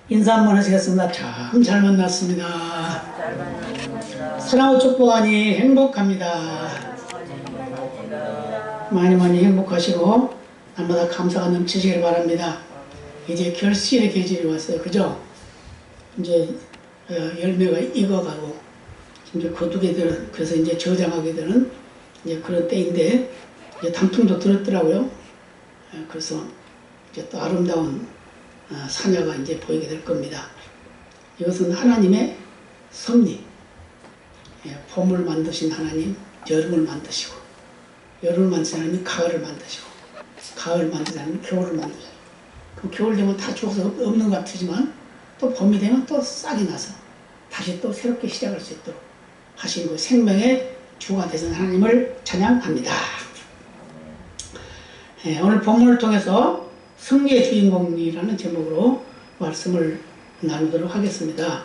인사 한번 하시겠습니다. 참 잘 만났습니다. 사랑하고 축복하니 행복합니다. 많이 많이 행복하시고 날마다 감사가 넘치시길 바랍니다. 이제 결실의 계절이 왔어요. 그죠? 이제 열매가 익어가고 이제 거두게 되는, 그래서 이제 저장하게 되는 이제 그런 때인데 이제 단풍도 들었더라고요. 그래서 이제 또 아름다운 사냐가 이제 보이게 될 겁니다. 이것은 하나님의 섭리. 봄을 만드신 하나님, 여름을 만드시고, 여름을 만드신 하나님, 가을을 만드시고, 가을을 만드신 하나님, 겨울을 만드시고. 그 겨울 되면 다 죽어서 없는 것 같지만 또 봄이 되면 또 싹이 나서 다시 또 새롭게 시작할 수 있도록 하신 그 생명의 주가 되신 하나님을 찬양합니다. 오늘 본문을 통해서 승리의 주인공이라는 제목으로 말씀을 나누도록 하겠습니다.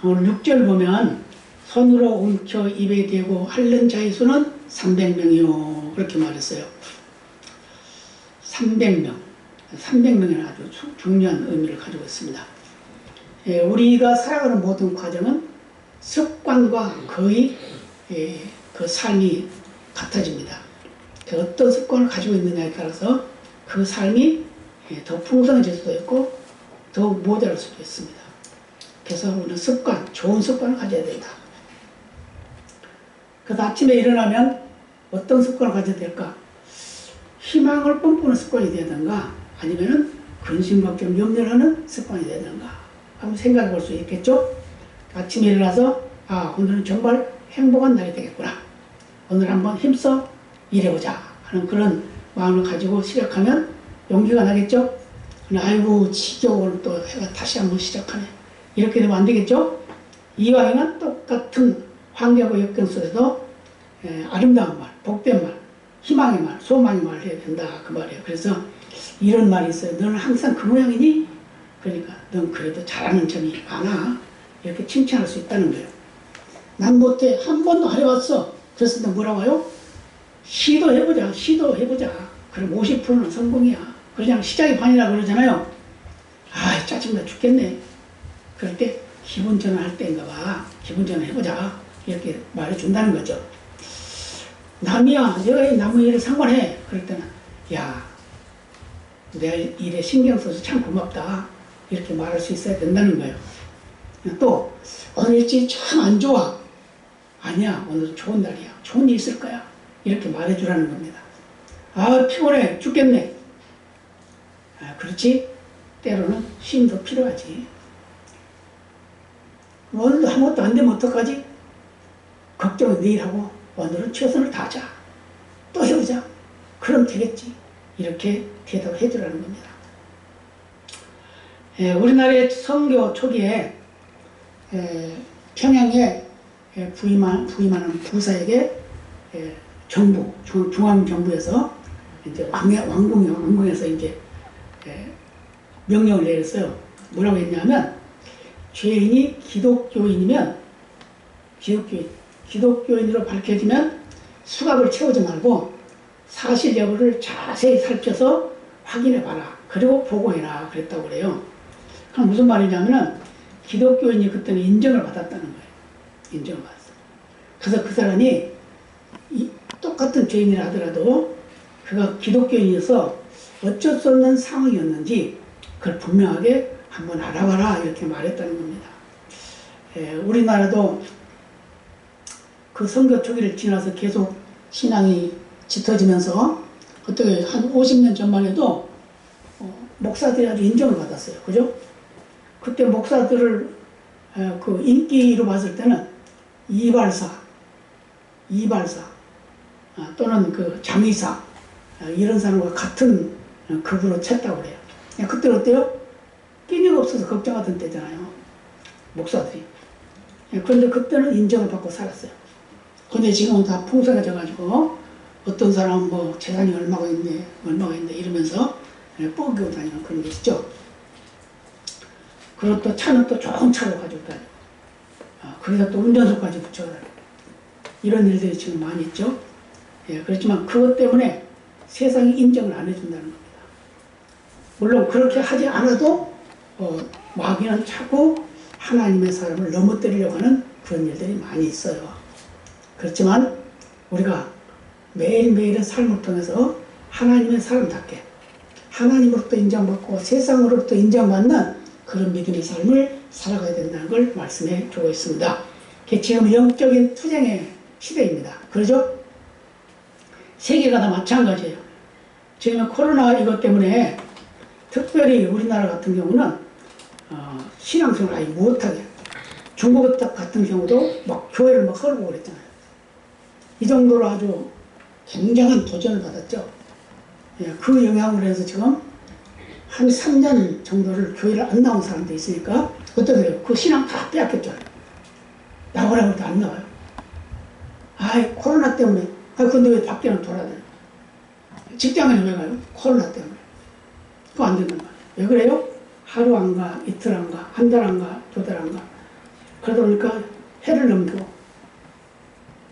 오늘 6절 보면 손으로 움켜 입에 대고 핥는 자의 수는 300명이요 그렇게 말했어요. 300명. 300명이라는 아주 중요한 의미를 가지고 있습니다. 우리가 살아가는 모든 과정은 습관과 거의 그 삶이 같아집니다. 어떤 습관을 가지고 있느냐에 따라서 그 삶이 더 풍성해질 수도 있고 더 모자랄 수도 있습니다. 그래서 우리는 습관, 좋은 습관을 가져야 된다. 그래서 아침에 일어나면 어떤 습관을 가져야 될까? 희망을 뿜뿌는 습관이 되야 되는가? 아니면은 근심걱정 염려를 하는 습관이 되야 되는가? 한번 생각해 볼 수 있겠죠? 아침에 일어나서 오늘은 정말 행복한 날이 되겠구나. 오늘 한번 힘써 일해보자 하는 그런 마음을 가지고 시작하면 용기가 나겠죠? 아이고 지겨워 또 해가 다시 한번 시작하네. 이렇게 되면 안 되겠죠? 이왕이면 똑같은 환경과 역경 속에서 아름다운 말, 복된 말, 희망의 말, 소망의 말을 해야 된다 그 말이에요. 그래서 이런 말이 있어요. 너는 항상 그 모양이니? 그러니까 넌 그래도 잘하는 점이 많아. 이렇게 칭찬할 수 있다는 거예요. 난 못해. 한 번도 안 해왔어. 그래서 너 뭐라고 해요? 시도해보자. 시도해보자. 그럼 50%는 성공이야. 그냥 시작이 반이라 그러잖아요. 짜증나 죽겠네. 그럴 때 기분 전환할 때인가 봐. 기분 전환 해보자. 이렇게 말해준다는 거죠. 남이야. 내가 이 남의 일을 상관해. 그럴 때는 야 내가 일에 신경 써서 참 고맙다. 이렇게 말할 수 있어야 된다는 거예요. 또 오늘 일찍 참 안 좋아. 아니야. 오늘은 좋은 날이야. 좋은 일 있을 거야. 이렇게 말해주라는 겁니다. 피곤해 죽겠네. 그렇지? 때로는 쉼도 필요하지. 오늘도 아무것도 안 되면 어떡하지? 걱정은 내일 하고 오늘은 최선을 다하자. 또 해보자. 그럼 되겠지. 이렇게 대답해 주라는 겁니다. 우리나라의 선교 초기에 평양에 부임하는 부사에게 정부, 중앙정부에서 이제 왕궁에서 이제 명령을 내렸어요. 뭐라고 했냐면 죄인이 기독교인이면 기독교인으로 밝혀지면 수갑을 채우지 말고 사실 여부를 자세히 살펴서 확인해봐라. 그리고 보고해라. 그랬다고 그래요. 그럼 무슨 말이냐면은 기독교인이 그때는 인정을 받았다는 거예요. 인정을 받았어요. 그래서 그 사람이 똑같은 죄인이라 하더라도 그가 기독교인이어서 어쩔 수 없는 상황이었는지 그걸 분명하게 한번 알아봐라. 이렇게 말했다는 겁니다. 우리나라도 그 선교 초기를 지나서 계속 신앙이 짙어지면서 어떻게 한 50년 전만 해도 목사들이 아주 인정을 받았어요. 그죠? 그때 목사들을 그 인기로 봤을 때는 이발사 또는 그 장의사 이런 사람과 같은 급으로 쳤다고 그래요. 그때 어때요? 끼니가 없어서 걱정하던 때잖아요. 목사들이. 그런데 그때는 인정을 받고 살았어요. 근데 지금은 다 풍성해져가지고 어떤 사람은 뭐 재산이 얼마가 있네 이러면서 뻐기고 다니는 그런 게 있죠. 그리고 또 차는 또 좋은 차로 가지고 다니고 거기다 또 운전석까지 붙여다니고 이런 일들이 지금 많이 있죠. 그렇지만 그것 때문에 세상이 인정을 안 해준다는 겁니다. 물론 그렇게 하지 않아도 마귀는 자꾸 하나님의 사람을 넘어뜨리려고 하는 그런 일들이 많이 있어요. 그렇지만 우리가 매일매일의 삶을 통해서 하나님의 사람답게 하나님으로부터 인정받고 세상으로부터 인정받는 그런 믿음의 삶을 살아가야 된다는 걸 말씀해 주고 있습니다. 지금 영적인 투쟁의 시대입니다. 그러죠? 세계가 다 마찬가지예요. 지금 코로나 이것 때문에 특별히 우리나라 같은 경우는 신앙생활을 아예 못하게, 중국 같은 경우도 막 교회를 막 헐고 그랬잖아요. 이 정도로 아주 굉장한 도전을 받았죠. 그 영향으로 해서 지금 한 3년 정도를 교회를 안 나온 사람도 있으니까 어떠세요? 그 신앙 다 빼앗겼잖아요. 나오라고 해도 안 나와요. 코로나 때문에. 근데 왜 밖에는 돌아다녀요? 직장에는 왜 가요? 코로나 때문에. 그거 안 된단 말이에요. 왜 그래요? 하루 안 가, 이틀 안 가, 한 달 안 가, 두 달 안 가. 그러다 보니까 해를 넘기고.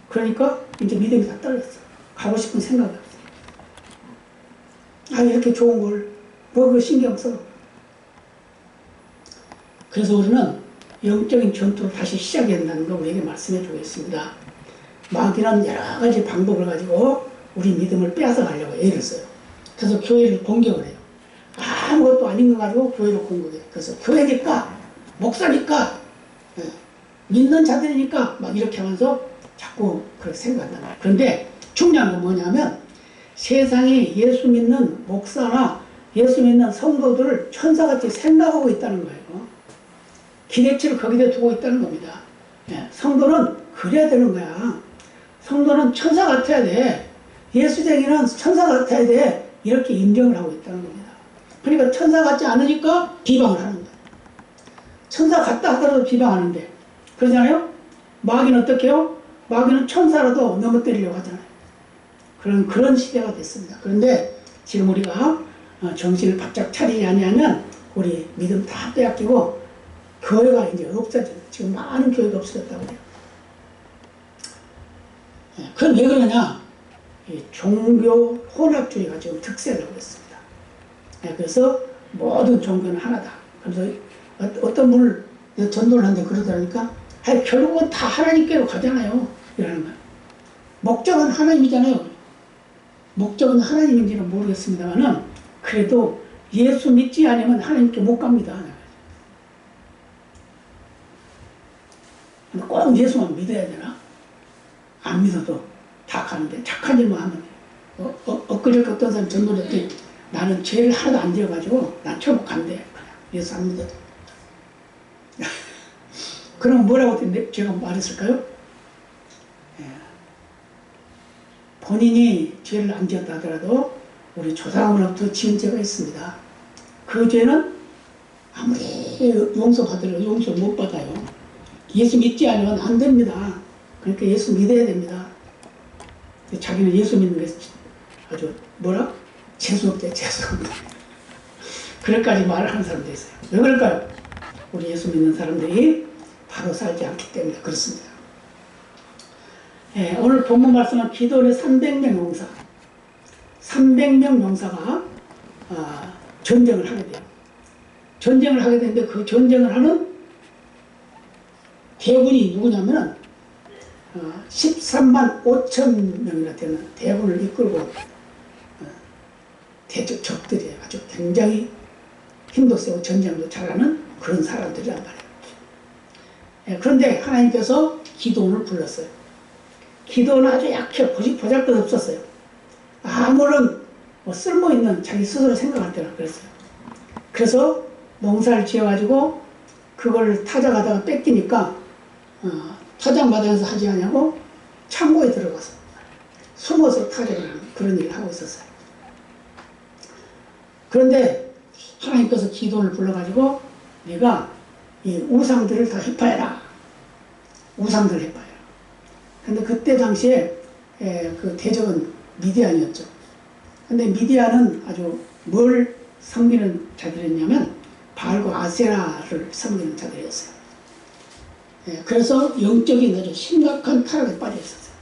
그러니까 이제 믿음이 다 떨어졌어. 가고 싶은 생각이 없어. 이렇게 좋은 걸, 그거 신경 써. 그래서 우리는 영적인 전투를 다시 시작해야 된다는 걸 우리에게 말씀해 주고 있습니다. 마귀는 여러 가지 방법을 가지고 우리 믿음을 빼앗아 가려고 애를 써요. 그래서 교회를 공격을 해요. 아무것도 아닌 거 가지고 교회를 공격해요. 그래서 교회니까, 목사니까, 믿는 자들이니까 막 이렇게 하면서 자꾸 그렇게 생각한단 말이에요. 그런데 중요한 건 뭐냐면 세상이 예수 믿는 목사나 예수 믿는 성도들을 천사같이 생각하고 있다는 거예요. 기대치를 거기다 두고 있다는 겁니다. 성도는 그래야 되는 거야. 성도는 천사 같아야 돼. 예수쟁이는 천사 같아야 돼. 이렇게 인정을 하고 있다는 겁니다. 그러니까 천사 같지 않으니까 비방을 하는 거예요. 천사 같다 하더라도 비방하는데. 그러잖아요? 마귀는 어떻게 해요? 마귀는 천사라도 넘어뜨리려고 하잖아요. 그런 시대가 됐습니다. 그런데 지금 우리가 정신을 바짝 차리지 아니하면 우리 믿음 다 빼앗기고 교회가 이제 없어져요. 지금 많은 교회가 없어졌다고 해요. 그건 왜 그러냐? 종교 혼합주의가 지금 특세를 하고 있습니다. 그래서 모든 종교는 하나다. 그래서 어떤 분을 전도를 하는데 그러다니까 결국은 다 하나님께로 가잖아요. 이러는 거예요. 목적은 하나님이잖아요. 목적은 하나님인지는 모르겠습니다만은 그래도 예수 믿지 않으면 하나님께 못 갑니다. 꼭 예수만 믿어야 되나? 안 믿어도 다 가는데 착한 일만 하면 엊그저께 어떤 사람 전도를 했더니 나는 죄를 하나도 안 지어가지고 난 천국 간대. 예수 안 믿어도. 그럼 뭐라고 제가 말했을까요? 본인이 죄를 안 지었다 하더라도 우리 조상으로부터 지은 죄가 있습니다. 그 죄는 아무리 용서받으려고 용서를 못 받아요. 예수 믿지 않으면 안 됩니다. 그러니까 예수 믿어야 됩니다. 자기는 예수 믿는 게 아주 재수없대, 재수없대. 그럴까지 말을 하는 사람도 있어요. 왜 그럴까요? 우리 예수 믿는 사람들이 바로 살지 않기 때문에 그렇습니다. 오늘 본문 말씀은 기도원의 300명 용사. 300명 용사가 전쟁을 하게 돼요. 전쟁을 하게 되는데 그 전쟁을 하는 대군이 누구냐면 13만 5천 명이나 되는 대군을 이끌고 적들이 아주 굉장히 힘도 세고 전쟁도 잘하는 그런 사람들이란 말이에요. 그런데 하나님께서 기도원을 불렀어요. 기도원은 아주 약해 보잘것 없었어요. 아무런 쓸모있는 자기 스스로 생각할 때나 그랬어요. 그래서 농사를 지어가지고 그걸 타작하다가 뺏기니까 타작마당에서 하지 않냐고 창고에 들어가서 숨어서 타작을 하는 그런 일을 하고 있었어요. 그런데 하나님께서 기도원을 불러가지고 네가 이 우상들을 다 해파해라. 우상들을 해파해라. 근데 그때 당시에 그 대적은 미디안이었죠. 근데 미디안은 아주 뭘 섬기는 자들이었냐면 바알과 아세라를 섬기는 자들이었어요. 그래서 영적인 아주 심각한 타락에 빠져 있었어요.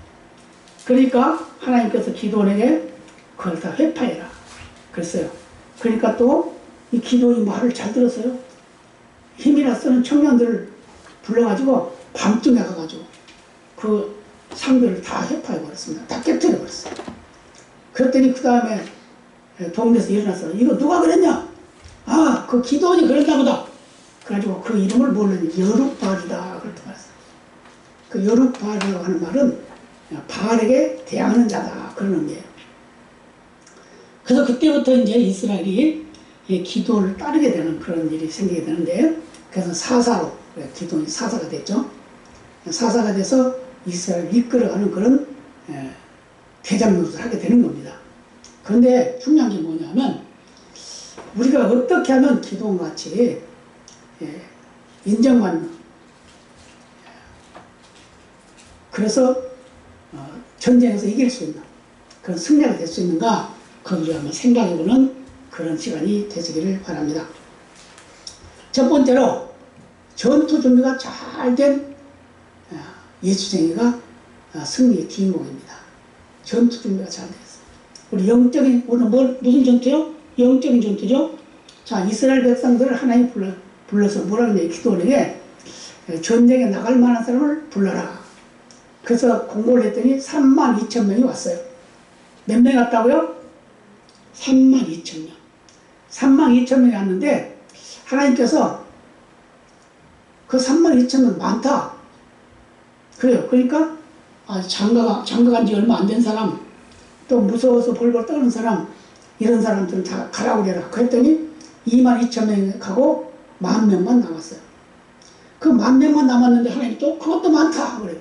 그러니까 하나님께서 기도원에게 그걸 다 회파해라 그랬어요. 그러니까 또 이 기도원이 말을 잘 들었어요. 힘이나 쓰는 청년들을 불러가지고 밤중에 가가지고 그 상들을 다 해파해버렸습니다. 다 깨뜨려버렸어요. 그랬더니 그 다음에 동네에서 일어났어요. 이거 누가 그랬냐? 아, 그 기도원이 그랬나 보다. 그래가지고 그 이름을 모르는 여룻바알이다. 그렇게 말했어요. 그 여룻바알이라고 하는 말은 바알에게 대항하는 자다. 그런 의미예요. 그래서 그때부터 이제 이스라엘이 기도를 따르게 되는 그런 일이 생기게 되는데, 그래서 사사로, 기도원이 사사가 됐죠. 사사가 돼서 이스라엘을 이끌어가는 그런 대장 노릇을 하게 되는 겁니다. 그런데 중요한 게 뭐냐면, 우리가 어떻게 하면 기도원과 같이 인정받는, 그래서 전쟁에서 이길 수 있는 그런 승리가 될 수 있는가, 그걸 한번 생각해보는 그런 시간이 되시기를 바랍니다. 첫 번째로 전투 준비가 잘 된 예수쟁이가 승리의 주인공입니다. 전투 준비가 잘 됐어요. 우리 영적인, 오늘 무슨 전투요? 영적인 전투죠. 자, 이스라엘 백성들을 하나님 불러서 뭐라 그러냐, 기도원에게 전쟁에 나갈 만한 사람을 불러라. 그래서 공고를 했더니 32,000명이 왔어요. 몇 명이 왔다고요? 32,000명. 32,000명이 왔는데 하나님께서 그 32,000명 많다. 그래요. 그러니까 장가 간 지 얼마 안 된 사람, 또 무서워서 벌벌 떠는 사람, 이런 사람들은 다 가라고 그래라. 그랬더니 22,000명이 가고 10,000명만 남았어요. 그 10,000명만 남았는데 하나님이 또 그것도 많다. 그래요.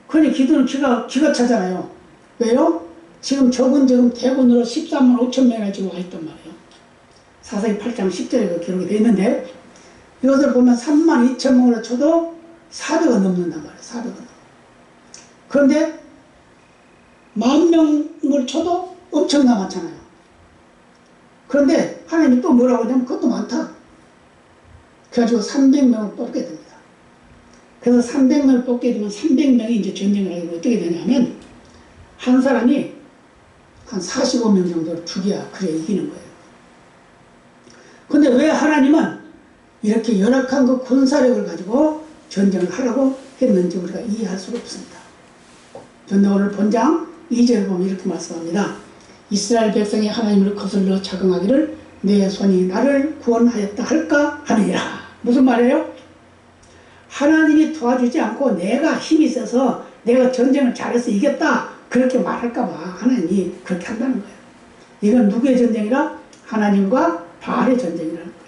그러니 기도는 기가 차잖아요. 왜요? 지금 대군으로 13만 5천 명이나 지금 와 있단 말이에요. 사사기 8장 10절에 기록이 되어 있는데, 이것을 보면 32,000명으로 쳐도 400은 넘는단 말이에요. 400은 넘어. 그런데 10,000명을 쳐도 엄청나 많잖아요. 그런데 하나님이 또 뭐라고 하냐면 그것도 많다. 그래가지고 300명을 뽑게 됩니다. 그래서 300명을 뽑게 되면 300명이 이제 전쟁을 하게 되면 어떻게 되냐면 한 사람이 한 45명 정도를 죽여야 그래 이기는 거예요. 근데 왜 하나님은 이렇게 열악한 그 군사력을 가지고 전쟁을 하라고 했는지 우리가 이해할 수가 없습니다. 그런데 오늘 본장 2절을 보면 이렇게 말씀합니다. 이스라엘 백성이 하나님을 거슬러 자긍하기를 내 손이 나를 구원하였다 할까 하느니라. 무슨 말이에요? 하나님이 도와주지 않고 내가 힘이 있어서 내가 전쟁을 잘해서 이겼다 그렇게 말할까봐 하나님이 그렇게 한다는 거예요. 이건 누구의 전쟁이라? 하나님과 바알의 전쟁이라는 거예요.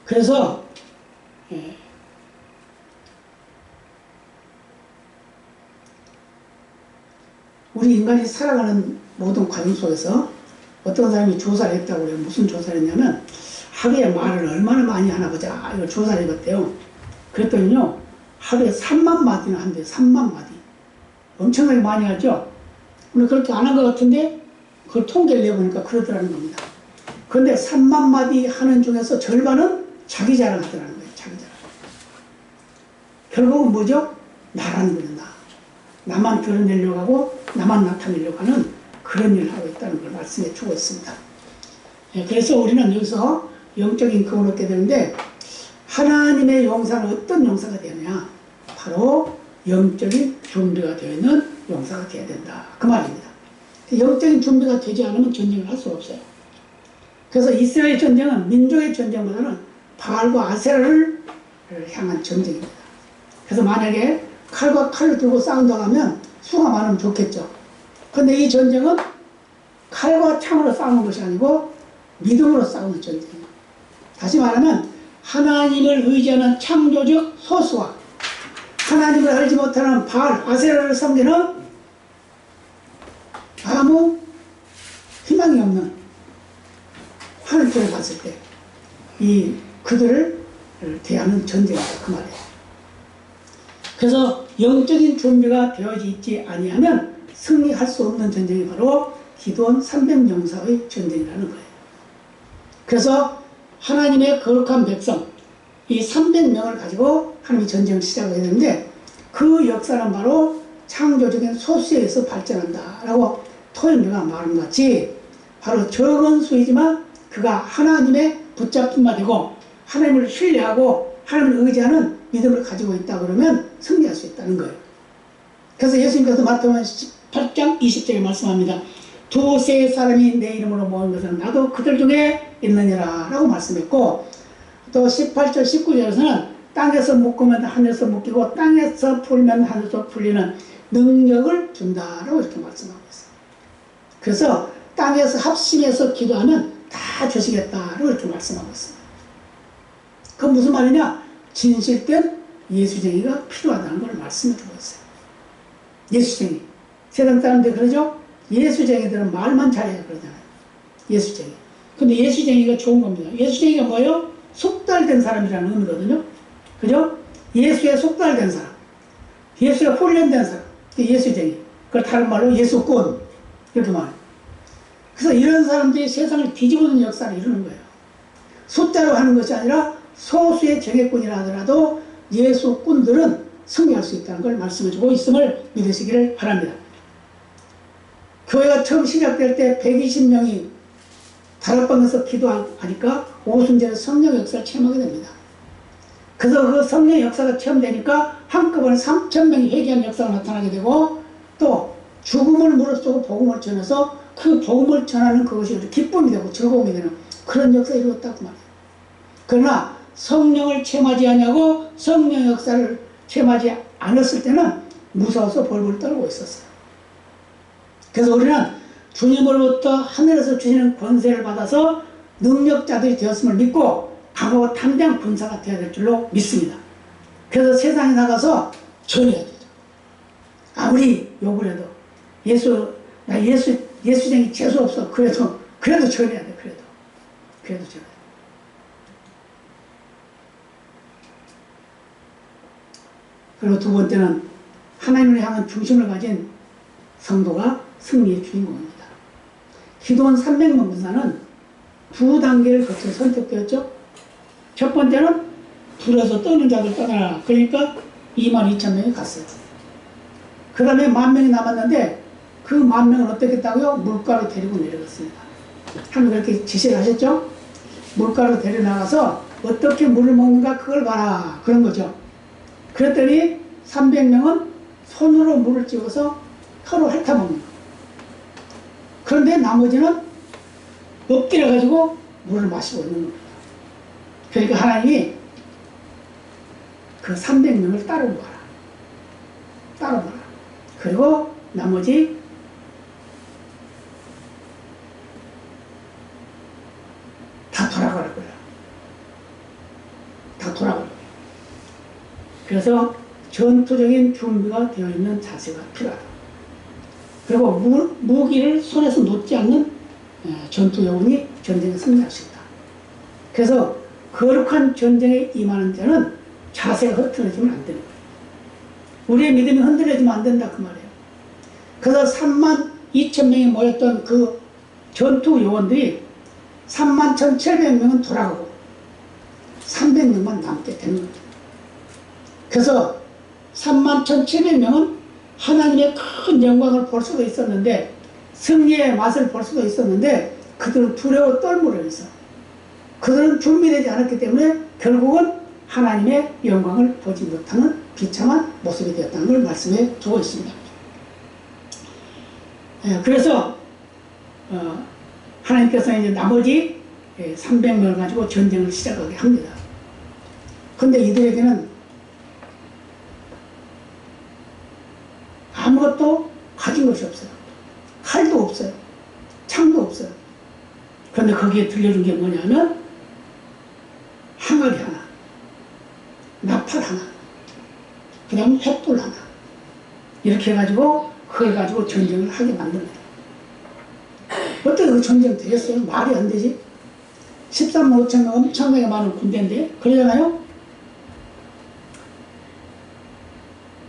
그래서 우리 인간이 살아가는 모든 과정 속에서 어떤 사람이 조사를 했다고 그래요. 무슨 조사를 했냐면 하루에 말을 얼마나 많이 하나 보자. 이걸 조사를 해봤대요. 그랬더니요, 하루에 3만 마디나 한대요. 3만 마디. 엄청나게 많이 하죠. 근데 그렇게 안 한 것 같은데 그걸 통계를 내보니까 그러더라는 겁니다. 그런데 3만 마디 하는 중에서 절반은 자기 자랑하더라는 거예요. 자기 자랑. 결국은 뭐죠? 나라는 거예요. 나만 드러내려고 하고 나만 나타내려고 하는 그런 일을 하고 있다는 걸 말씀해 주고 있습니다. 그래서 우리는 여기서 영적인 그걸 얻게 되는데, 하나님의 용사는 어떤 용사가 되느냐? 바로 영적인 준비가 되어 있는 용사가 되어야 된다. 그 말입니다. 영적인 준비가 되지 않으면 전쟁을 할 수가 없어요. 그래서 이스라엘 전쟁은 민족의 전쟁보다는 바알과 아세라를 향한 전쟁입니다. 그래서 만약에 칼과 칼을 들고 싸운다고 하면 수가 많으면 좋겠죠. 그런데 이 전쟁은 칼과 창으로 싸우는 것이 아니고 믿음으로 싸우는 전쟁입니다. 다시 말하면 하나님을 의지하는 창조적 소수와 하나님을 알지 못하는 바알, 아세라를 섬기는 아무 희망이 없는 하늘길을 봤을 때 이 그들을 대하는 전쟁이다. 그 말이에요. 그래서 영적인 준비가 되어지 있지 아니하면 승리할 수 없는 전쟁이 바로 기도원 300용사의 전쟁이라는 거예요. 그래서 하나님의 거룩한 백성, 이 300명을 가지고 하나님이 전쟁을 시작해야 되는데 그 역사는 바로 창조적인 소수에 의해서 발전한다 라고 토요일가 말한 것 같이 바로 적은 수이지만 그가 하나님의 붙잡힌 바 되고 하나님을 신뢰하고 하나님을 의지하는 믿음을 가지고 있다 그러면 승리할 수 있다는 거예요. 그래서 예수님께서 마태복음 8장 20절에 말씀합니다. 두세 사람이 내 이름으로 모인 것은 나도 그들 중에 있느니라 라고 말씀했고, 또 18절 19절에서는 땅에서 묶으면 하늘에서 묶이고 땅에서 풀면 하늘에서 풀리는 능력을 준다라고 이렇게 말씀하고 있어요. 그래서 땅에서 합심해서 기도하면 다 주시겠다라고 이렇게 말씀하고 있어요. 그건 무슨 말이냐? 진실된 예수쟁이가 필요하다는 걸 말씀해 주고 있어요. 예수쟁이. 세상 사람들 그러죠? 예수쟁이들은 말만 잘해요 그러잖아요. 예수쟁이. 근데 예수쟁이가 좋은 겁니다. 예수쟁이가 뭐예요? 속달된 사람이라는 의미거든요. 그죠? 예수에 속달된 사람. 예수에 훈련된 사람. 예수쟁이. 그걸 다른 말로 예수꾼. 이렇게 말해요. 그래서 이런 사람들이 세상을 뒤집어놓는 역사를 이루는 거예요. 숫자로 하는 것이 아니라 소수의 정예꾼이라 하더라도 예수꾼들은 승리할 수 있다는 걸 말씀해주고 있음을 믿으시기를 바랍니다. 교회가 처음 시작될 때 120명이 다락방에서 기도하니까 오순절에 성령 역사를 체험하게 됩니다. 그래서 그 성령 역사가 체험되니까 한꺼번에 3,000명이 회개한 역사가 나타나게 되고, 또 죽음을 무릅쓰고 복음을 전해서 그 복음을 전하는 그것이 기쁨이 되고 즐거움이 되는 그런 역사를 이루었다고 말해요. 그러나 성령을 체험하지 않냐고 성령 역사를 체험하지 않았을 때는 무서워서 벌벌 떨고 있었어요. 그래서 우리는 주님으로부터 하늘에서 주시는 권세를 받아서 능력자들이 되었음을 믿고 강하고 담대한 군사가 되어야 될 줄로 믿습니다. 그래서 세상에 나가서 전해야 되죠. 아무리 욕을 해도 예수쟁이 재수 없어. 그래도 전해야 돼. 그래도 전해야 돼. 그리고 두 번째는 하나님을 향한 중심을 가진 성도가 승리의 주인공입니다. 기도원 300명 군사는 두 단계를 거쳐 선택되었죠. 첫 번째는 불에서 떠는 자들 떠나라. 그러니까 22,000명이 갔어요. 그 다음에 10,000명이 남았는데 그 10,000명은 어떻게 했다고요? 물가로 데리고 내려갔습니다. 하나님 그렇게 지시를 하셨죠. 물가로 데려나가서 어떻게 물을 먹는가 그걸 봐라. 그런 거죠. 그랬더니 300명은 손으로 물을 찍어서 혀로 핥아먹는 거예요. 그런데 나머지는 엎드려 가지고 물을 마시고 있는 겁니다. 그러니까 하나님이 그 300명을 따로 봐라. 그리고 나머지 다 돌아가라고요. 다 돌아가라고요. 그래서 전투적인 준비가 되어 있는 자세가 필요하다. 그리고 무기를 손에서 놓지 않는 전투 여운이 전쟁에 승리할 수 있다. 그래서 거룩한 전쟁에 임하는 자는 자세가 흐트러지면 안 되는 거예요. 우리의 믿음이 흔들려지면 안 된다 그 말이에요. 그래서 32,000명이 모였던 그 전투 요원들이 31,700명은 돌아가고 300명만 남게 되는 거죠. 그래서 31,700명은 하나님의 큰 영광을 볼 수도 있었는데, 승리의 맛을 볼 수도 있었는데, 그들은 두려워 떨므로써 그들은 준비되지 않았기 때문에 결국은 하나님의 영광을 보지 못하는 비참한 모습이 되었다는 걸 말씀해 주고 있습니다. 그래서 하나님께서 이제 나머지 300명을 가지고 전쟁을 시작하게 합니다. 그런데 이들에게는 아무것도 가진 것이 없어요. 칼도 없어요. 창도 없어요. 그런데 거기에 들려준 게 뭐냐면 항아리 하나, 나팔 하나, 그 다음에 횃불 하나, 이렇게 해가지고 그걸 가지고 전쟁을 하게 만듭니다. 어떻게 그 전쟁 되겠어요? 말이 안 되지. 13만 5천 명 엄청나게 많은 군대인데 그러잖아요.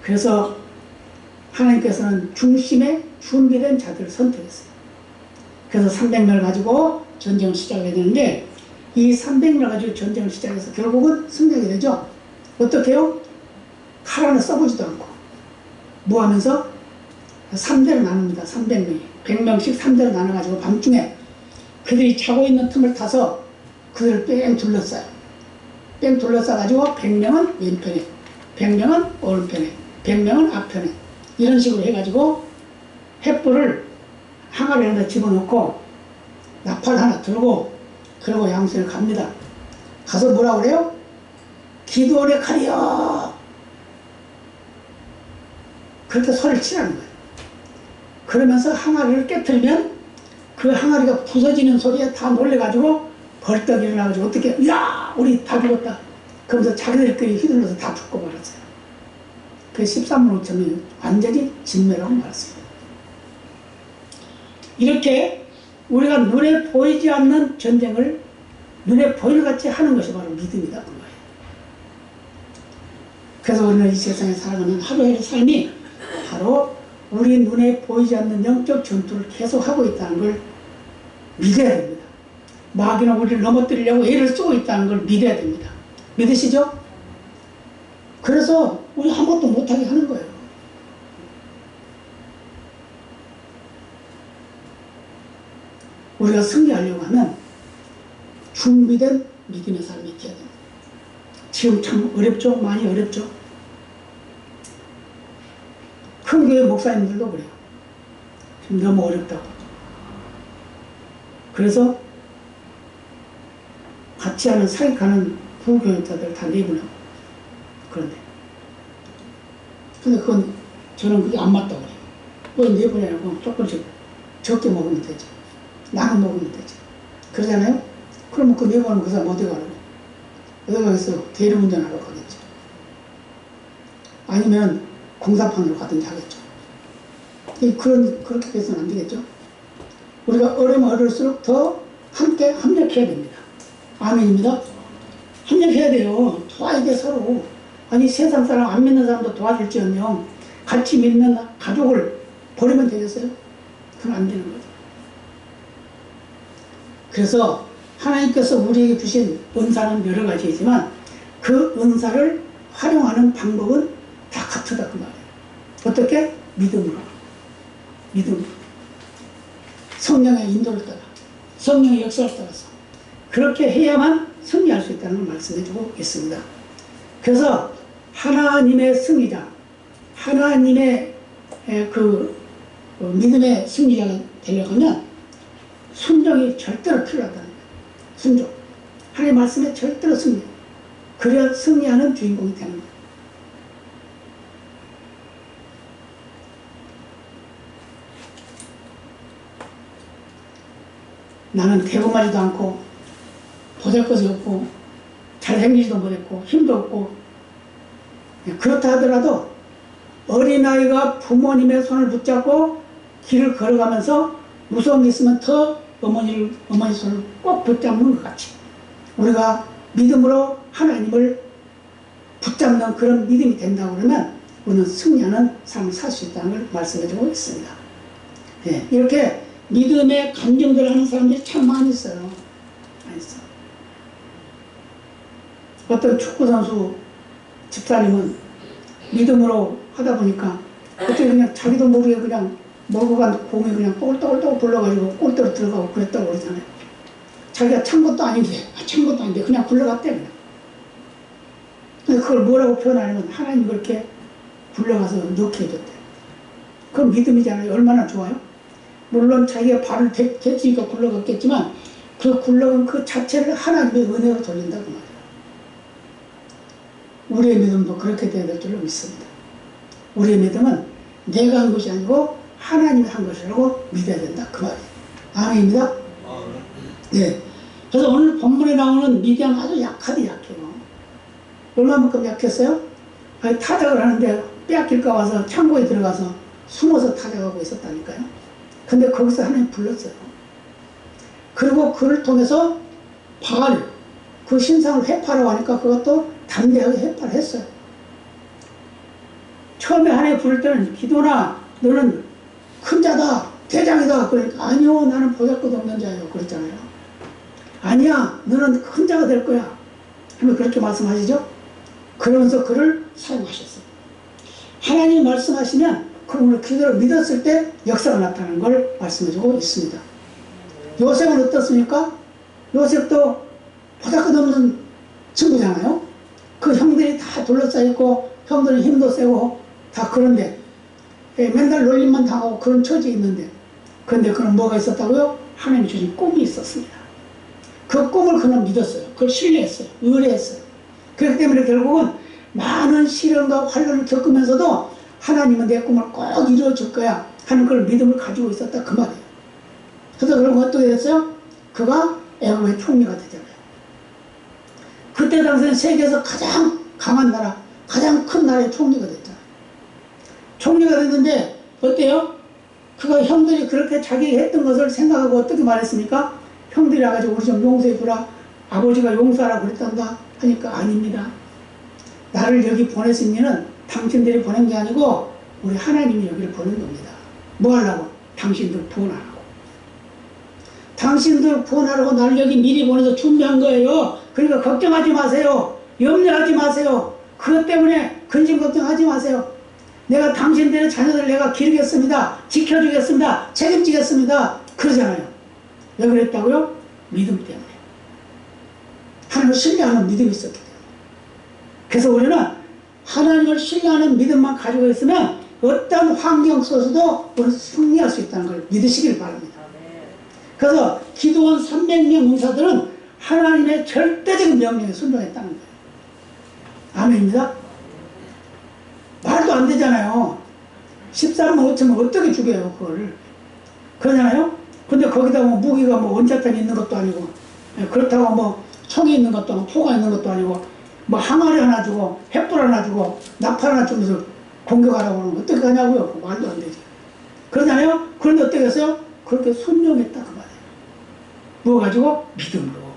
그래서 하나님께서는 중심에 준비된 자들을 선택했어요. 그래서 300명을 가지고 전쟁을 시작하게 되는데, 이 300명을 가지고 전쟁을 시작해서 결국은 승리하게 되죠. 어떻게 해요? 칼 하나 써보지도 않고 뭐 하면서 3대로 나눕니다. 300명이 100명씩 3대로 나눠가지고 밤중에 그들이 자고 있는 틈을 타서 그들을 뺑 둘러싸요. 뺑 둘러싸가지고 100명은 왼편에, 100명은 오른편에, 100명은 앞편에, 이런 식으로 해가지고 횃불을 항아리에다 집어넣고 나팔 하나 들고 그러고 양손을 갑니다. 가서 뭐라 그래요? 기드온의 칼이여! 그렇게 소리를 치라는 거예요. 그러면서 항아리를 깨트리면 그 항아리가 부서지는 소리에 다 놀래가지고 벌떡 일어나가지고 어떻게, 야! 우리 다 죽었다. 그러면서 자기들끼리 휘둘러서 다 죽고 말았어요. 그 13만 5천이 완전히 진멸하고 말았습니다. 이렇게 우리가 눈에 보이지 않는 전쟁을 눈에 보일 같이 하는 것이 바로 믿음이다. 그 말이에요. 그래서 우리는 이 세상에 살아가는 하루의 삶이 바로 우리 눈에 보이지 않는 영적 전투를 계속하고 있다는 걸 믿어야 됩니다. 마귀는 우리를 넘어뜨리려고 애를 쓰고 있다는 걸 믿어야 됩니다. 믿으시죠? 그래서 우리 아무것도 못하게 하는 거예요. 우리가 승리하려고 하면 준비된 믿음의 삶이 있어야 됩니다. 지금 참 어렵죠? 많이 어렵죠? 큰 교회 목사님들도 그래요. 지금 너무 어렵다고. 그래서 같이 하는 사역하는 부교육자들 다 내보내고 그런데 근데 그건 저는 그게 안 맞다고 그래요. 왜 내보내라고 조금씩 적게 먹으면 되죠. 나눠 먹으면 되죠. 그러잖아요? 그러면 그 내보내면 그 사람 어디 가라고? 어디 가겠어? 대리운전하러 가겠죠. 아니면 공사판으로 가든지 하겠죠. 그렇게 해서는 안 되겠죠. 우리가 어려면 어릴수록 더 함께 협력해야 됩니다. 아멘입니다. 협력해야 돼요. 도와야 돼, 서로. 아니, 세상 사람, 안 믿는 사람도 도와줄지언정 같이 믿는 가족을 버리면 되겠어요? 그건 안 되는 거죠. 그래서 하나님께서 우리에게 주신 은사는 여러 가지이지만 그 은사를 활용하는 방법은 다 같으다 그 말이에요. 어떻게? 믿음으로. 믿음으로. 성령의 인도를 따라, 성령의 역사를 따라서 그렇게 해야만 승리할 수 있다는 걸 말씀해주고 있습니다. 그래서 하나님의 승리자, 하나님의 믿음의 승리자가 되려면 순종이 절대로 필요하다는 거예요. 순종. 하나님의 말씀에 절대로 승리. 그래야 승리하는 주인공이 되는 거예요. 나는 대범하지도 않고 보잘것이 없고 잘생기지도 못했고 힘도 없고 그렇다 하더라도 어린아이가 부모님의 손을 붙잡고 길을 걸어가면서 무서움이 있으면 더 어머니 손을 꼭 붙잡는 것 같이 우리가 믿음으로 하나님을 붙잡는 그런 믿음이 된다고 그러면 우리는 승리하는 삶을 살 수 있다는 걸 말씀해주고 있습니다. 네, 이렇게 믿음의 감정들을 하는 사람들이 참 많이 있어요. 많이 있어. 어떤 축구선수 집사님은 믿음으로 하다 보니까 어떻게 그냥 자기도 모르게 그냥 몰고 간 공이 그냥 똘똘똘 굴러가지고 골대로 들어가고 그랬다고 그러잖아요. 자기가 찬 것도 아닌데, 그냥 굴러갔대, 그냥. 근데 그걸 뭐라고 표현하냐면 하나님이 그렇게 굴러가서 넣게 해줬대. 그건 믿음이잖아요. 얼마나 좋아요? 물론 자기가 발을 대치니까 굴러갔겠지만 그 굴러간 그 자체를 하나님의 은혜로 돌린다고 말이에요. 우리의 믿음도 그렇게 되어야 될 줄로 믿습니다. 우리의 믿음은 내가 한 것이 아니고 하나님이 한 것이라고 믿어야 된다. 그 말이에요. 아멘입니다. 네. 그래서 오늘 본문에 나오는 미디안 아주 약해요. 얼마만큼 약했어요? 아니, 타작을 하는데 빼앗길까 봐서 창고에 들어가서 숨어서 타작하고 있었다니까요. 근데 거기서 하나님 불렀어요. 그리고 그를 통해서 바알, 그 신상을 회파하라고 하니까 그것도 담대하게 회파를 했어요. 처음에 하나님 부를 때는 기도나 너는 큰 자다, 대장이다. 그러니까 아니요, 나는 보잘것 없는 자예요. 그랬잖아요. 아니야, 너는 큰 자가 될 거야. 하면 그렇게 말씀하시죠? 그러면서 그를 사용하셨어요. 하나님이 말씀하시면 그걸 그대로 믿었을 때 역사가 나타나는 걸 말씀해주고 있습니다. 요셉은 어떻습니까? 요셉도 보잘것없는 친구잖아요. 그 형들이 다 둘러싸있고 형들은 힘도 세고 다 그런데 맨날 놀림만 당하고 그런 처지에 있는데, 그런데 그는 뭐가 있었다고요? 하나님이 주신 꿈이 있었습니다. 그 꿈을 그는 믿었어요. 그걸 신뢰했어요. 의뢰했어요. 그렇기 때문에 결국은 많은 시련과 환난을 겪으면서도 하나님은 내 꿈을 꼭 이루어줄 거야 하는 그런 믿음을 가지고 있었다 그 말이에요. 그래서 그럼 어떻게 됐어요? 그가 애굽의 총리가 되잖아요. 그때 당시에는 세계에서 가장 강한 나라, 가장 큰 나라의 총리가 됐잖아요. 총리가 됐는데 어때요? 그가 형들이 그렇게 자기가 했던 것을 생각하고 어떻게 말했습니까? 형들이 와가지고 우리 좀 용서해주라, 아버지가 용서하라고 그랬단다 하니까 아닙니다. 나를 여기 보냈으면은 당신들이 보낸 게 아니고 우리 하나님이 여기를 보낸 겁니다. 뭐 하려고? 당신들 구원하라고. 당신들 구원하라고 나를 여기 미리 보내서 준비한 거예요. 그러니까 걱정하지 마세요. 염려하지 마세요. 그것 때문에 근심 걱정하지 마세요. 내가 당신들의 자녀들 내가 기르겠습니다. 지켜주겠습니다. 책임지겠습니다. 그러잖아요. 왜 그랬다고요? 믿음 때문에. 하나님을 신뢰하는 믿음이 있었기 때문에. 그래서 우리는 하나님을 신뢰하는 믿음만 가지고 있으면 어떤 환경 속에서도 우리는 승리할 수 있다는 걸 믿으시길 바랍니다. 그래서 기드온 300명 문사들은 하나님의 절대적인 명령에 순종했다는 거예요. 아멘입니다. 말도 안 되잖아요. 13만 5천명 어떻게 죽여요 그걸. 그러잖아요. 근데 거기다 뭐 무기가 뭐 원자탄이 있는 것도 아니고, 그렇다고 뭐 총이 있는 것도 아니고 포가 있는 것도 아니고, 뭐 항아리 하나 주고 횃불 하나 주고 나팔 하나 주면서 공격하라고 하면 어떻게 하냐고요. 말도 안 되지. 그러잖아요. 그런데 어떻게 했어요? 그렇게 순종했다 그 말이에요. 뭐 가지고? 믿음으로.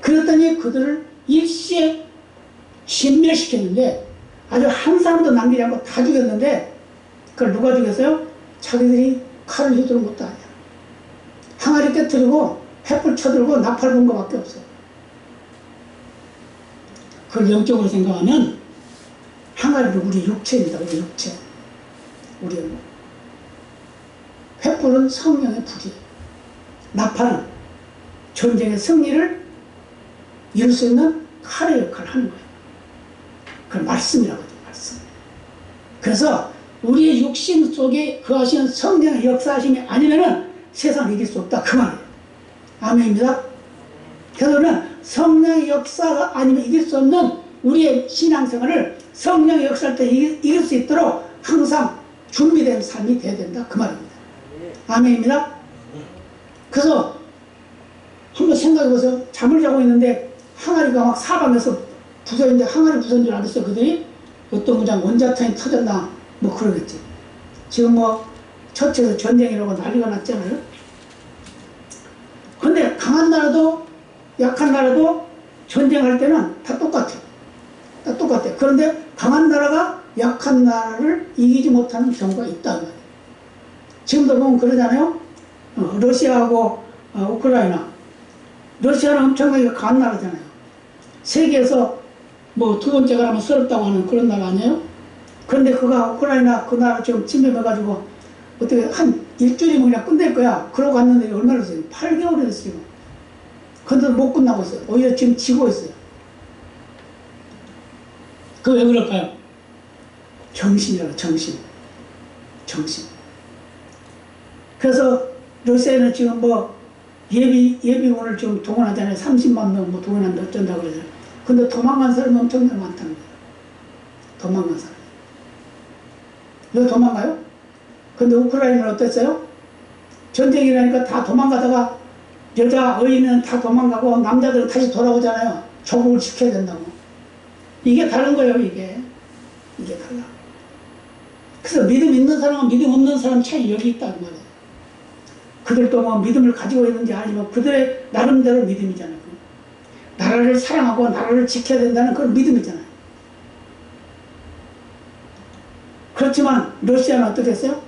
그랬더니 그들을 일시에 진멸시켰는데, 아주 한 사람도 남기지 않고 다 죽였는데, 그걸 누가 죽였어요? 자기들이 칼을 휘두른 것도 아니야. 항아리 깨뜨리고 횃불 쳐들고 나팔 본 것밖에 없어요. 그걸 영적으로 생각하면 항아리는 우리 육체입니다. 우리 육체. 우리는 횃불은 성령의 불이에요. 나팔은 전쟁의 승리를 이룰 수 있는 칼의 역할을 하는 거예요. 그걸 말씀이라고 하죠. 말씀. 그래서 우리의 육신 속에 거하시는 성령의 역사하심이 아니면은 세상을 이길 수 없다 그 말이에요. 아멘입니다. 그래서 성령의 역사가 아니면 이길 수 없는 우리의 신앙생활을 성령의 역사할 때 이길 수 있도록 항상 준비된 삶이 돼야 된다 그 말입니다. 아멘입니다. 그래서 한번 생각해 보세요. 잠을 자고 있는데 항아리가 막 사방에서 부서있는데 항아리 부서진 줄 알았어요. 그들이 어떤 문장 원자탄이 터졌나 뭐 그러겠지. 지금 뭐 처치에서 전쟁이라고 난리가 났잖아요. 근데 강한 나라도 약한 나라도 전쟁할 때는 다 똑같아. 다 똑같아. 그런데 강한 나라가 약한 나라를 이기지 못하는 경우가 있다. 지금도 보면 그러잖아요. 러시아하고 우크라이나. 러시아는 엄청나게 강한 나라잖아요. 세계에서 뭐 두 번째가 라면 서럽다고 하는 그런 나라 아니에요? 그런데 그가 우크라이나 그 나라 지금 침범해가지고 어떻게 한 일주일이면 그냥 끝낼 거야. 그러고 갔는데 얼마나 됐어요? 8개월이 됐어요. 근데도 못 끝나고 있어요. 오히려 지금 지고 있어요. 그 왜 그럴까요? 정신이라고, 정신. 정신. 그래서 러시아는 지금 뭐 예비군을 지금 동원하잖아요. 30만 명 뭐 동원한다 어쩐다고 그러잖아요. 근데 도망간 사람이 엄청나게 많다는 거예요. 도망간 사람. 왜 도망가요? 근데 우크라이나는 어땠어요? 전쟁이라니까 다 도망가다가 여자, 어린이는 다 도망가고 남자들은 다시 돌아오잖아요. 조국을 지켜야 된다고. 이게 다른 거예요, 이게. 이게 달라. 그래서 믿음 있는 사람과 믿음 없는 사람 차이 여기 있다는 말이에요. 그들도 뭐 믿음을 가지고 있는지 아니면 그들의 나름대로 믿음이잖아요. 나라를 사랑하고 나라를 지켜야 된다는 그런 믿음이잖아요. 그렇지만 러시아는 어떻게 했어요?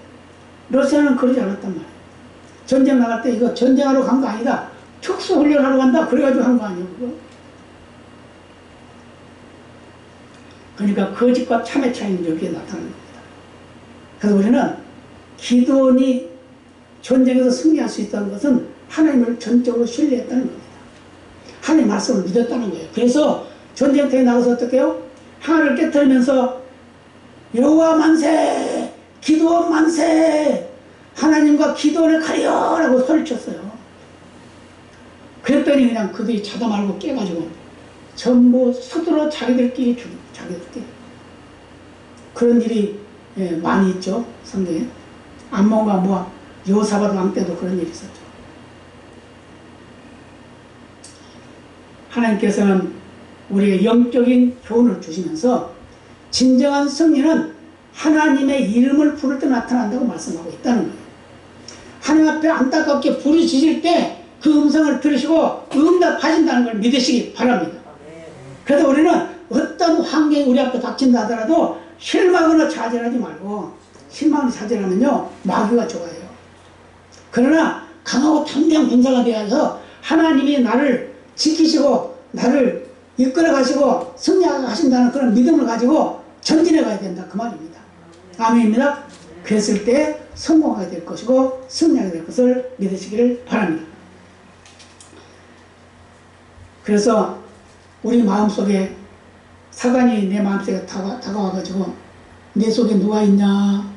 러시아는 그러지 않았단 말이에요. 전쟁 나갈 때 이거 전쟁하러 간 거 아니다. 특수훈련하러 간다. 그래가지고 한 거 아니에요. 그거? 그러니까 거짓과 참의 차이는 여기에 나타나는 겁니다. 그래서 우리는 기도원이 전쟁에서 승리할 수 있다는 것은 하나님을 전적으로 신뢰했다는 겁니다. 말씀을 믿었다는 거예요. 그래서 전쟁터에 나가서 어떻게 해요? 항아리를 깨뜨리면서 여호와 만세, 기드온 만세, 하나님과 기드온을 가려 라고 소리쳤어요. 그랬더니 그냥 그들이 자다 말고 깨가지고 전부 서둘러 자기들끼리 죽이고, 자기들끼리. 그런 일이 많이 있죠, 성경에. 암몬과 모압, 여호사밧 왕 때도 그런 일이 있었죠. 하나님께서는 우리에게 영적인 교훈을 주시면서 진정한 승리는 하나님의 이름을 부를 때 나타난다고 말씀하고 있다는 거예요. 하나님 앞에 안타깝게 부르짖을 때 그 음성을 들으시고 응답하신다는 걸 믿으시기 바랍니다. 그래서 우리는 어떤 환경이 우리 앞에 닥친다 하더라도 실망으로 좌절하지 말고, 실망으로 좌절하면요 마귀가 좋아해요. 그러나 강하고 담대한 군사가 되어서 하나님이 나를 지키시고 나를 이끌어 가시고 승리하게 하신다는 그런 믿음을 가지고 전진해 가야 된다, 그 말입니다. 아멘입니다. 그랬을 때 성공하게 될 것이고 승리하게 될 것을 믿으시기를 바랍니다. 그래서 우리 마음속에 사단이 내 마음속에 다가와가지고 내 속에 누가 있냐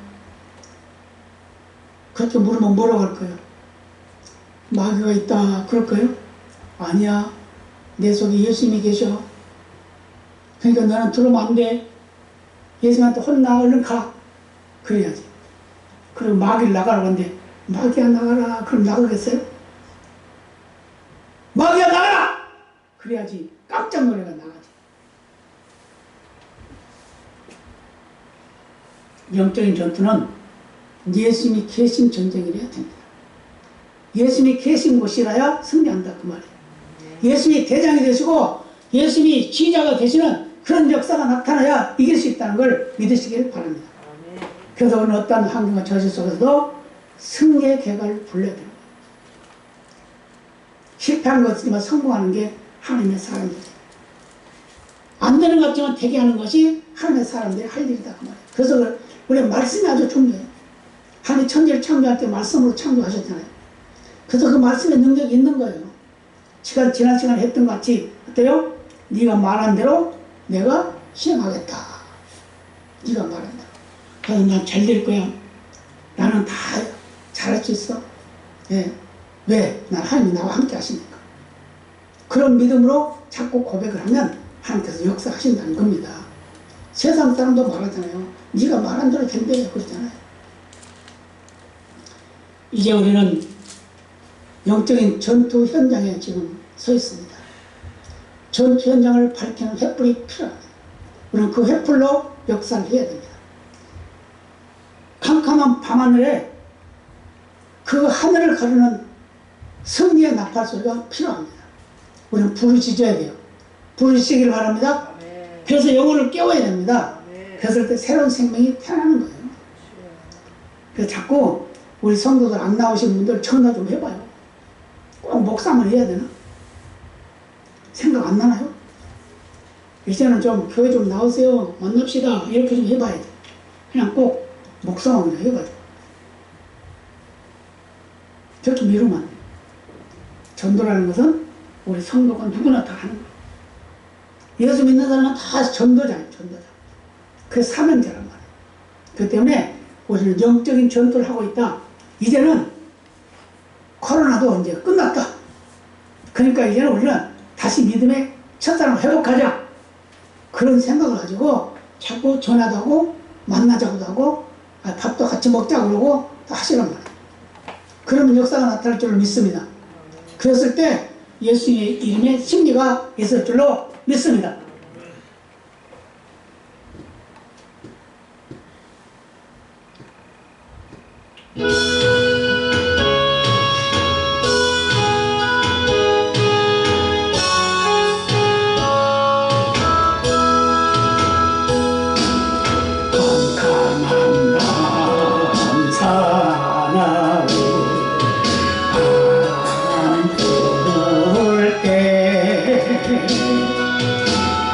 그렇게 물으면 뭐라고 할 거예요? 마귀가 있다 그럴 거예요? 아니야, 내 속에 예수님이 계셔. 그러니까 너는 들어오면 안 돼. 예수님한테 혼나, 얼른 가. 그래야지. 그리고 마귀를 나가라고 하는데 마귀야 나가라 그럼 나가겠어요? 마귀야 나가라! 그래야지 깜짝 놀래가 나가지. 영적인 전투는 예수님이 계신 전쟁이라 해야 됩니다. 예수님이 계신 곳이라야 승리한다, 그 말이에요. 예수님이 대장이 되시고 예수님이 지휘자가 되시는 그런 역사가 나타나야 이길 수 있다는 걸 믿으시길 바랍니다. 그래서 오늘 어떤 환경과 저질 속에서도 승리의 객을 불러야 됩니다. 실패한 것 같지만 성공하는 게 하나님의 사람들이에요. 안 되는 것 같지만 되게 하는 것이 하나님의 사람들이 할 일이다, 그 말이에요. 그래서 우리 말씀이 아주 중요해요. 하나님 천지를 창조할 때 말씀으로 창조하셨잖아요. 그래서 그 말씀의 능력이 있는 거예요. 지난 시간에 했던 것 같이 어때요? 네가 말한 대로 내가 시행하겠다. 네가 말한 대로. 그래서 난 잘 될 거야. 나는 다 잘할 수 있어. 예. 왜? 난 하나님이 나와 함께 하시니까. 그런 믿음으로 자꾸 고백을 하면 하나님께서 역사하신다는 겁니다. 세상 사람도 말하잖아요. 네가 말한 대로 된대 그러잖아요. 이제 우리는 영적인 전투 현장에 지금 서 있습니다. 전투 현장을 밝히는 횃불이 필요합니다. 우리는 그 횃불로 역사를 해야 됩니다. 캄캄한 밤하늘에 그 하늘을 가르는 승리의 나팔 소리가 필요합니다. 우리는 불을 지져야 돼요. 불을 지기를 바랍니다. 그래서 영혼을 깨워야 됩니다. 그랬을 때 새로운 생명이 태어나는 거예요. 그래서 자꾸 우리 성도들 안 나오시는 분들 전화 좀 해봐요. 꼭 목사만 해야 되나? 생각 안 나나요? 이제는 좀 교회 좀 나오세요. 만납시다. 이렇게 좀 해봐야 돼. 그냥 꼭 목사만 그냥 해가지고. 저렇게 미루면 안 돼. 전도라는 것은 우리 성도가 누구나 다 하는 거예요. 예수 믿는 사람은 다 전도자예요. 전도자. 그래서 사명자란 말이에요. 그렇기 때문에 우리는 영적인 전투를 하고 있다. 이제는 코로나도 이제 끝났다. 그러니까 이제는 우리는 다시 믿음의 첫사랑을 회복하자. 그런 생각을 가지고 자꾸 전화도 하고 만나자고도 하고 밥도 같이 먹자고 그러고 하시란 말이에요. 그러면 역사가 나타날 줄을 믿습니다. 그랬을 때 예수님의 이름에 승리가 있을 줄로 믿습니다.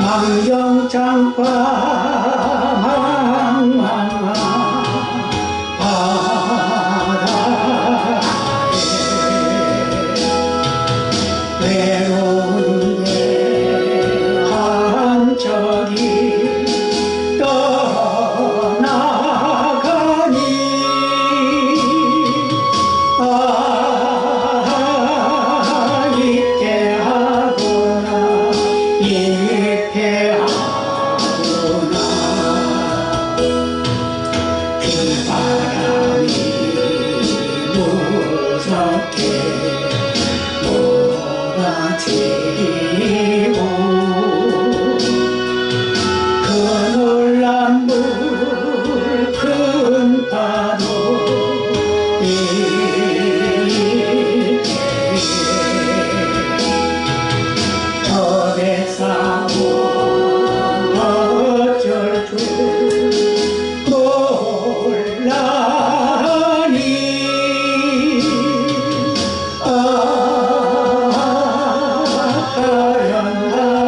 망경창과 망망한 바다에 외로운 게 그 놀란 물 큰 파도 저 백사고 어쩔 줄 몰라니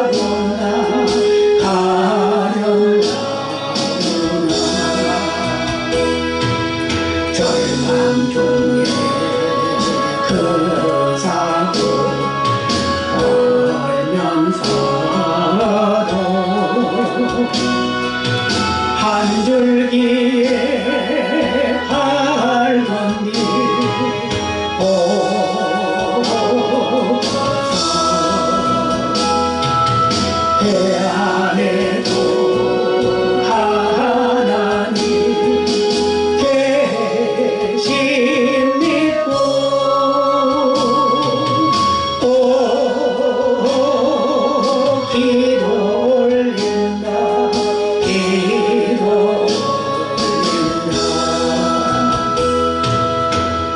가련하구나 절망 중에 그 사고 떨면서도 한 줄기에 밝은 빛 보고서 해안에도 하나님 계신 믿고 기도 올린다 기도 올린다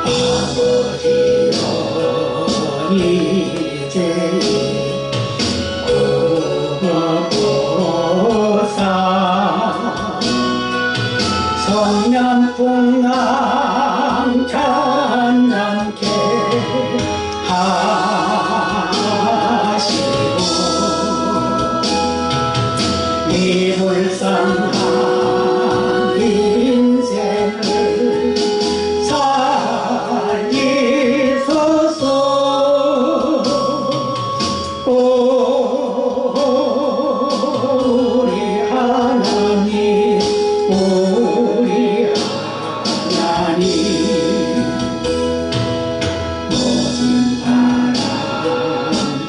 아버지여 이제 구하고사 성남풍랑 찬양케 하시고 미불상한 인생을 살리소서 우리 하나님 우리 하나님 모든 바람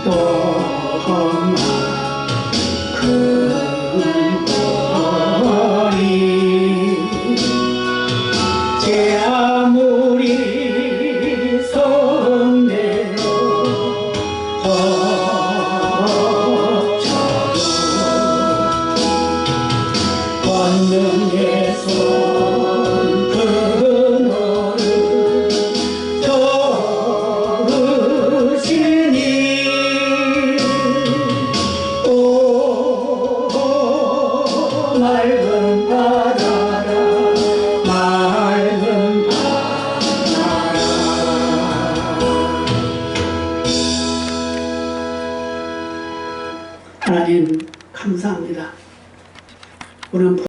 또 험한 큰 거리 제 아무리 성내로 덮쳐도 권능의 손 그노를 저으시니 오 맑은 바다라 맑은 바다라 하나님 감사합니다. 우리는